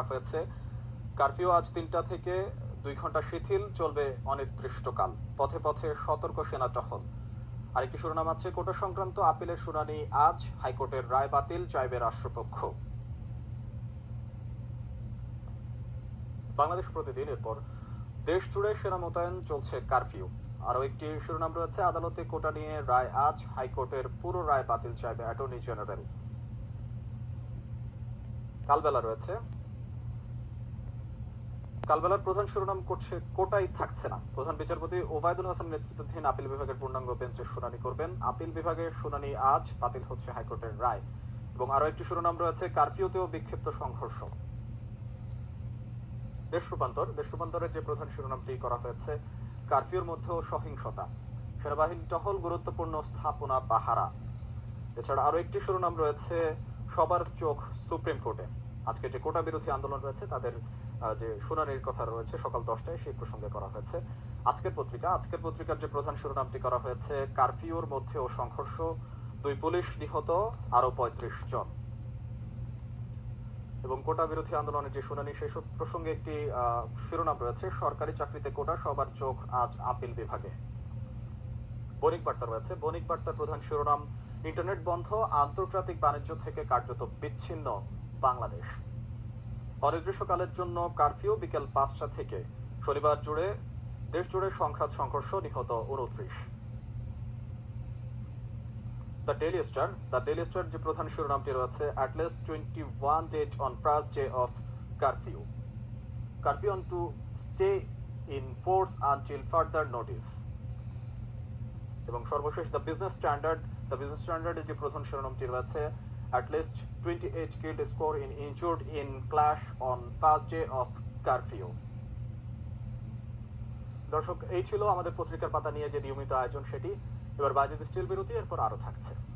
হয়েছে কারফিউ আজ ৩টা থেকে ২ ঘন্টা শিথিল, চলবে অনির্দিষ্টকাল। পথে পথে সতর্ক সেনা টহল। আরেকটি শিরোনাম আছে, কোটা সংক্রান্ত আপিলের শুনানি আজ, হাইকোর্টের রায় বাতিল চাইবে রাষ্ট্রপক্ষ। বাংলাদেশ প্রতিদিন এরপর দেশ জুড়ে সেনা মোতায়েন, চলছে কারফিউ। আরও একটি শিরোনাম রয়েছে, আদালতে কোটা নিয়ে রায় আজ, হাইকোর্টের পুরো রায় বাতিল চাইবে অ্যাটর্নি জেনারেল। কালবেলার প্রধান শিরোনাম করছে, কোটাই থাকছে না। প্রধান বিচারপতি ওবায়দুল হাসান নেতৃত্বাধীন আপিল বিভাগের পূর্ণাঙ্গ বেঞ্চে শুনানি করবেন। আপিল বিভাগের শুনানি আজ, বাতিল হচ্ছে হাইকোর্টের রায়। এবং আরো একটি শিরোনাম রয়েছে, কারফিউতেও বিক্ষিপ্ত সংঘর্ষ। দেশ রূপান্তরের যে প্রধান শিরোনামটি করা হয়েছে, কারফিউর মধ্যেও সহিংসতা, সেনাবাহিনী টহল, গুরুত্বপূর্ণ স্থাপনা পাহারা। এছাড়া আরো একটি শিরোনাম রয়েছে, সবার চোখ সুপ্রিম কোর্টে। আজকে যে কোটা বিরোধী আন্দোলন রয়েছে তাদের যে শুনানির কথা রয়েছে সকাল 10টায়, সেই প্রসঙ্গে করা হয়েছে আজকের পত্রিকার যে প্রধান শিরোনামটি করা হয়েছে, কারফিউর মধ্যেও সংঘর্ষ, 2 পুলিশ নিহত, আরো 35 জন। এবং কোটা বিরোধী আন্দোলনের যে শুনানি, সেই প্রসঙ্গে একটি শিরোনাম রয়েছে, সরকারি চাকরিতে কোটা, সবার চোখ আজ আপিল বিভাগে। বণিক বার্তার প্রধান শিরোনাম, ইন্টারনেট বন্ধ, আন্তর্জাতিক বাণিজ্য থেকে কার্যত বিচ্ছিন্ন বাংলাদেশ। অনির্দিষ্টকালের জন্য কারফিউ বিকেল 5টা থেকে। শনিবার দেশ জুড়ে সংঘাত, সংঘর্ষ, নিহত 29। দ্য ডেইলি স্টার যে প্রধান শিরোনামটি রয়েছে, at least 21 days on first day of curfew on to stay in force until further notice। এবং সর্বশেষ দ্য বিজনেস স্ট্যান্ডার্ড যে প্রধান শিরোনামটি রয়েছে, at least 28 killed, score in injured in clash on first day of curfew। দর্শক, এই ছিল আমাদের পত্রিকার পাতা নিয়ে যে নিয়মিত আয়োজন সেটি। এবার বাজে স্টিল বিরতি, এরপর আরো থাকছে।